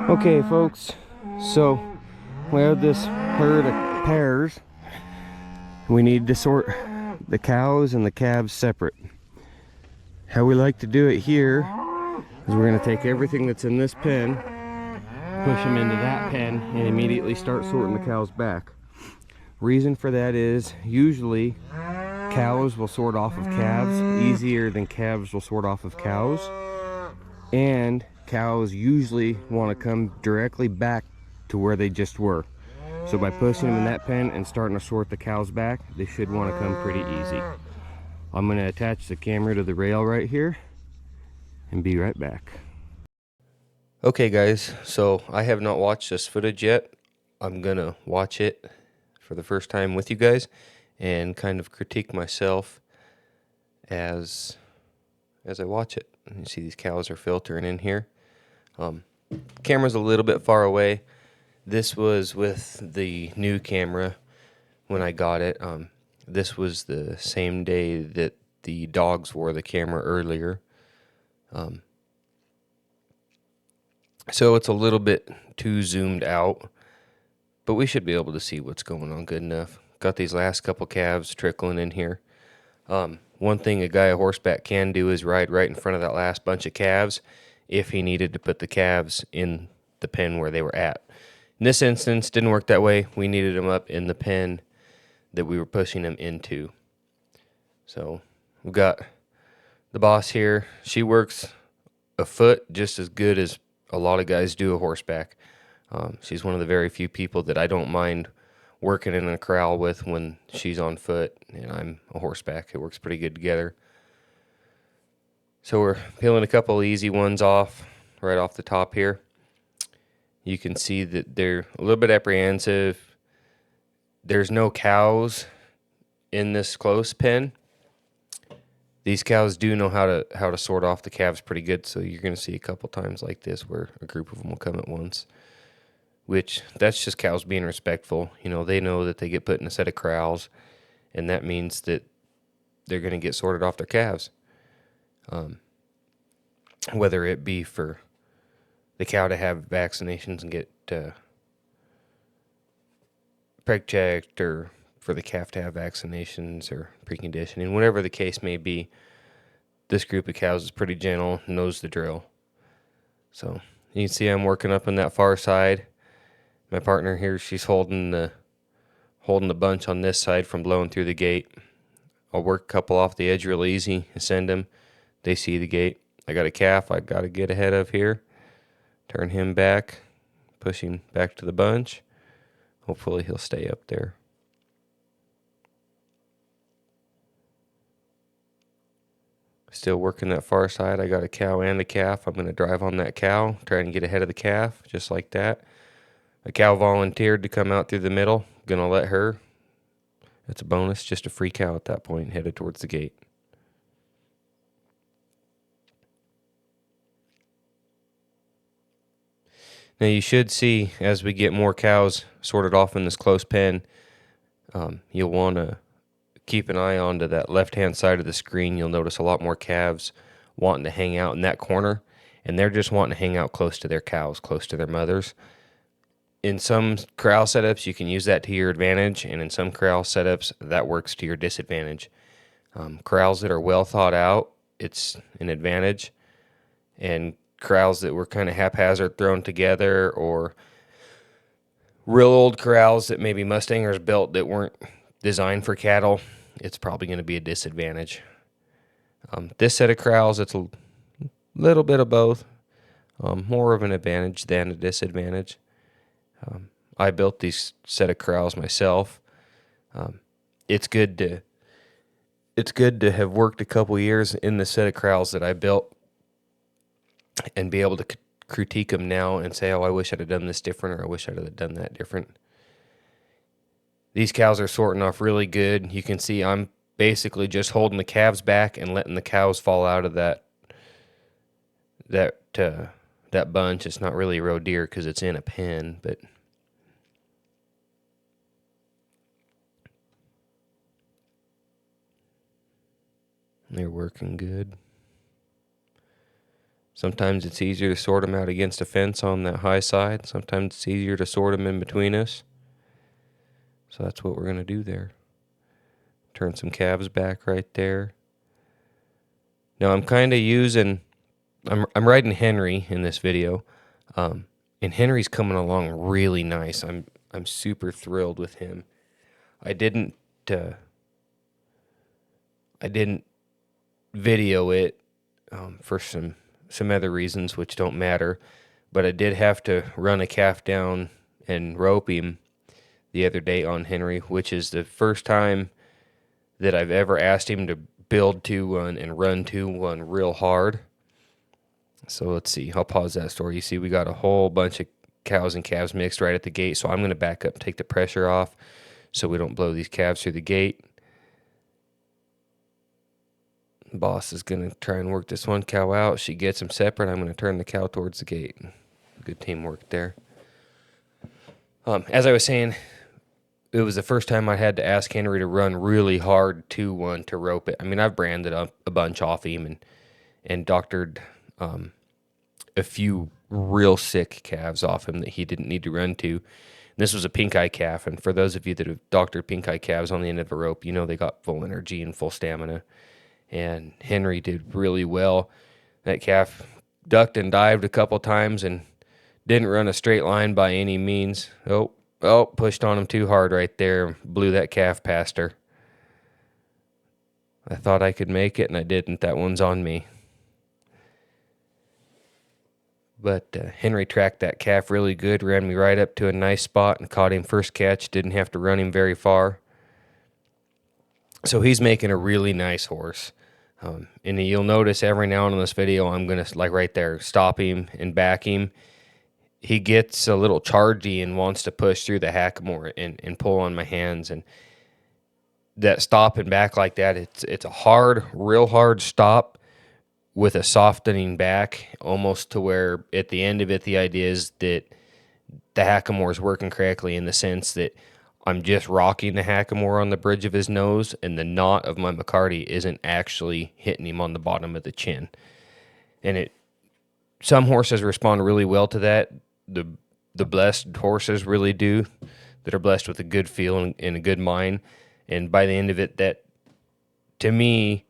Okay, folks, so we have this herd of pairs. We need to sort the cows and the calves separate. How we like to do it here is we're going to take everything that's in this pen, push them into that pen, and immediately start sorting the cows back. Reason for that is usually cows will sort off of calves easier than calves will sort off of cows, and cows usually want to come directly back to where they just were. So by pushing them in that pen and starting to sort the cows back, they should want to come pretty easy. I'm going to attach the camera to the rail right here and be right back. Okay guys, so I have not watched this footage yet. I'm going to watch it for the first time with you guys and kind of critique myself as I watch it. You see these cows are filtering in here. Camera's a little bit far away. This was with the new camera when I got it. This was the same day that the dogs wore the camera earlier. So it's a little bit too zoomed out, but we should be able to see what's going on good enough. Got these last couple calves trickling in here. One thing a guy on horseback can do is ride right in front of that last bunch of calves if he needed to put the calves in the pen where they were at. In this instance, didn't work that way. We needed them up in the pen that we were pushing them into. So we've got the boss here. She works afoot just as good as a lot of guys do a horseback. She's one of the very few people that I don't mind working in a corral with when she's on foot and I'm a horseback. It works pretty good together. So we're peeling a couple easy ones off right off the top here. You can see that they're a little bit apprehensive. There's no cows in this close pen. These cows do know how to sort off the calves pretty good, so you're going to see a couple times like this where a group of them will come at once, which that's just cows being respectful. You know, they know that they get put in a set of corrals, and that means that they're going to get sorted off their calves. Whether it be for the cow to have vaccinations and get preg checked, or for the calf to have vaccinations or preconditioning, whatever the case may be, this group of cows is pretty gentle, knows the drill. So you can see I'm working up on that far side. My partner here, she's holding the bunch on this side from blowing through the gate. I'll work a couple off the edge real easy and send them. They see the gate. I got a calf I got to get ahead of here. Turn him back, pushing back to the bunch. Hopefully he'll stay up there. Still working that far side. I got a cow and a calf. I'm going to drive on that cow, trying to get ahead of the calf, just like that. A cow volunteered to come out through the middle. Going to let her. That's a bonus, just a free cow at that point, headed towards the gate. Now you should see, as we get more cows sorted off in this close pen, you'll want to keep an eye on to that left-hand side of the screen. You'll notice a lot more calves wanting to hang out in that corner, and they're just wanting to hang out close to their cows, close to their mothers. In some corral setups, you can use that to your advantage, and in some corral setups, that works to your disadvantage. Corrals that are well thought out, it's an advantage, and corrals that were kind of haphazard thrown together, or real old corrals that maybe Mustangers built that weren't designed for cattle, it's probably going to be a disadvantage. This set of corrals, it's a little bit of both, more of an advantage than a disadvantage. I built these set of corrals myself. It's good to have worked a couple years in the set of corrals that I built and be able to critique them now and say, oh, I wish I'd have done this different, or I wish I'd have done that different. These cows are sorting off really good. You can see I'm basically just holding the calves back and letting the cows fall out of that bunch. It's not really a roe deer because it's in a pen, but they're working good. Sometimes it's easier to sort them out against a fence on that high side. Sometimes it's easier to sort them in between us. So that's what we're going to do there. Turn some calves back right there. Now I'm kind of using, I'm riding Henry in this video. And Henry's coming along really nice. I'm super thrilled with him. I didn't video it for some other reasons which don't matter, but I did have to run a calf down and rope him the other day on Henry, which is the first time that I've ever asked him to build to one and run to one real hard. So let's see. I'll pause that story. You see, we got a whole bunch of cows and calves mixed right at the gate, so I'm going to back up and take the pressure off so we don't blow these calves through the gate. Boss is going to try and work this one cow out. She gets them separate. I'm going to turn the cow towards the gate. Good teamwork there. As I was saying, it was the first time I had to ask Henry to run really hard to one to rope it. I mean, I've branded up a bunch off him and doctored a few real sick calves off him that he didn't need to run to. And this was a pink eye calf, and for those of you that have doctored pink eye calves on the end of a rope, you know they got full energy and full stamina. And Henry did really well. That calf ducked and dived a couple times and didn't run a straight line by any means. Oh, pushed on him too hard right there. Blew that calf past her. I thought I could make it, and I didn't. That one's on me. But Henry tracked that calf really good, ran me right up to a nice spot and caught him first catch. Didn't have to run him very far. So he's making a really nice horse. And you'll notice every now and then in this video, I'm going to, like right there, stop him and back him. He gets a little chargy and wants to push through the hackamore and pull on my hands. And that stop and back like that, it's a hard, real hard stop with a softening back, almost to where at the end of it, the idea is that the hackamore is working correctly in the sense that I'm just rocking the hackamore on the bridge of his nose, and the knot of my McCarty isn't actually hitting him on the bottom of the chin. And some horses respond really well to that. The blessed horses really do, that are blessed with a good feel and a good mind. And by the end of it, that, to me,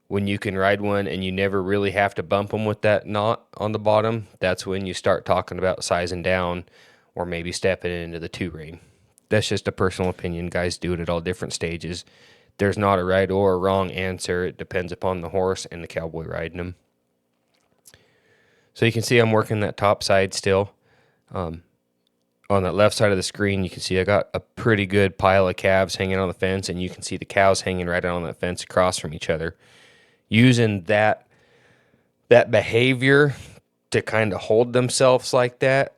when you can ride one and you never really have to bump them with that knot on the bottom, that's when you start talking about sizing down or maybe stepping into the 2-rein. That's just a personal opinion. Guys do it at all different stages. There's not a right or a wrong answer. It depends upon the horse and the cowboy riding them. So you can see I'm working that top side still. On that left side of the screen, you can see I got a pretty good pile of calves hanging on the fence, and you can see the cows hanging right on that fence across from each other. Using that behavior to kind of hold themselves like that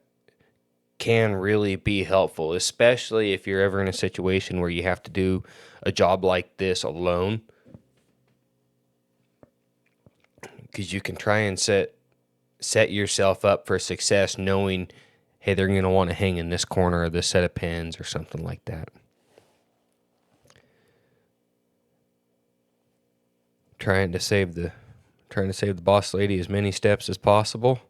can really be helpful, especially if you're ever in a situation where you have to do a job like this alone, because you can try and set yourself up for success knowing, hey, they're going to want to hang in this corner of this set of pins or something like that. Trying to save the boss lady as many steps as possible.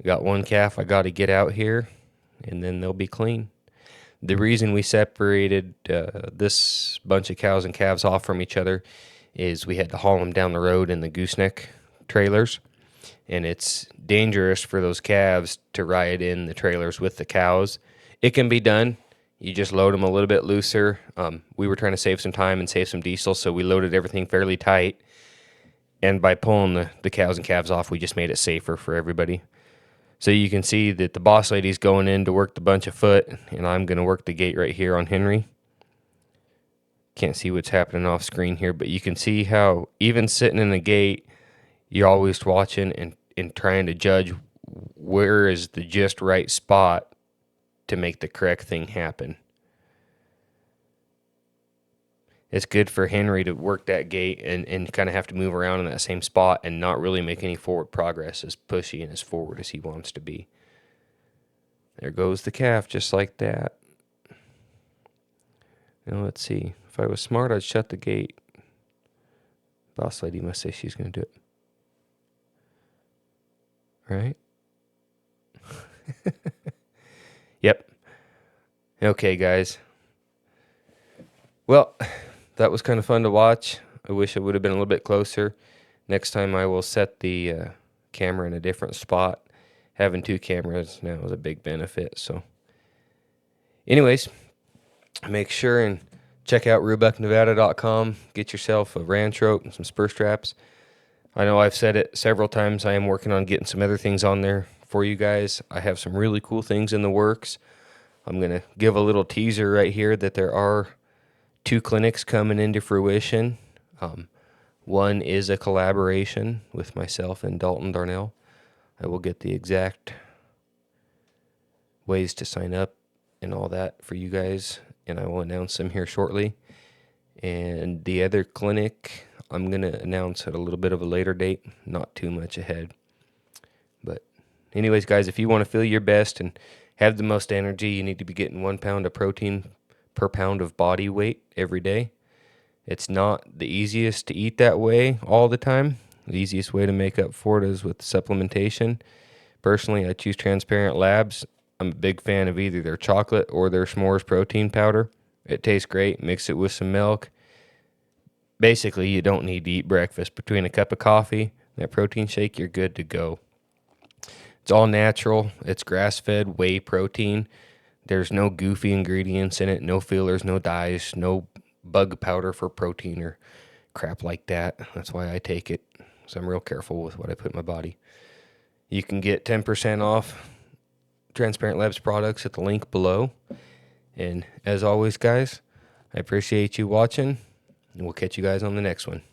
I got one calf I got to get out here, and then they'll be clean. The reason we separated this bunch of cows and calves off from each other is we had to haul them down the road in the gooseneck trailers, and it's dangerous for those calves to ride in the trailers with the cows. It can be done. You just load them a little bit looser. We were trying to save some time and save some diesel, so we loaded everything fairly tight. And by pulling the cows and calves off, we just made it safer for everybody. So you can see that the boss lady's going in to work the bunch of foot, and I'm going to work the gate right here on Henry. Can't see what's happening off screen here, but you can see how even sitting in the gate, you're always watching and trying to judge where is the just right spot to make the correct thing happen. It's good for Henry to work that gate and kind of have to move around in that same spot and not really make any forward progress, as pushy and as forward as he wants to be. There goes the calf, just like that. Now let's see. If I was smart, I'd shut the gate. Boss lady must say she's going to do it. right? Yep. Okay, guys. Well, that was kind of fun to watch. I wish it would have been a little bit closer. Next time I will set the camera in a different spot. Having 2 cameras now is a big benefit. So anyways, make sure and check out RubeckNevada.com. Get yourself a ranch rope and some spur straps. I know I've said it several times. I am working on getting some other things on there for you guys. I have some really cool things in the works. I'm going to give a little teaser right here that there are 2 clinics coming into fruition. One is a collaboration with myself and Dalton Darnell. I will get the exact ways to sign up and all that for you guys, and I will announce them here shortly. And the other clinic, I'm going to announce at a little bit of a later date, not too much ahead. But anyways, guys, if you want to feel your best and have the most energy, you need to be getting 1 pound of protein per pound of body weight every day. It's not the easiest to eat that way all the time. The easiest way to make up for it is with supplementation. Personally, I choose Transparent Labs. I'm a big fan of either their chocolate or their s'mores protein powder. It tastes great. Mix it with some milk. Basically, you don't need to eat breakfast. Between a cup of coffee and that protein shake, you're good to go. It's all natural. It's grass-fed whey protein. There's no goofy ingredients in it, no fillers, no dyes, no bug powder for protein or crap like that. That's why I take it. So I'm real careful with what I put in my body. You can get 10% off Transparent Labs products at the link below. And as always, guys, I appreciate you watching, and we'll catch you guys on the next one.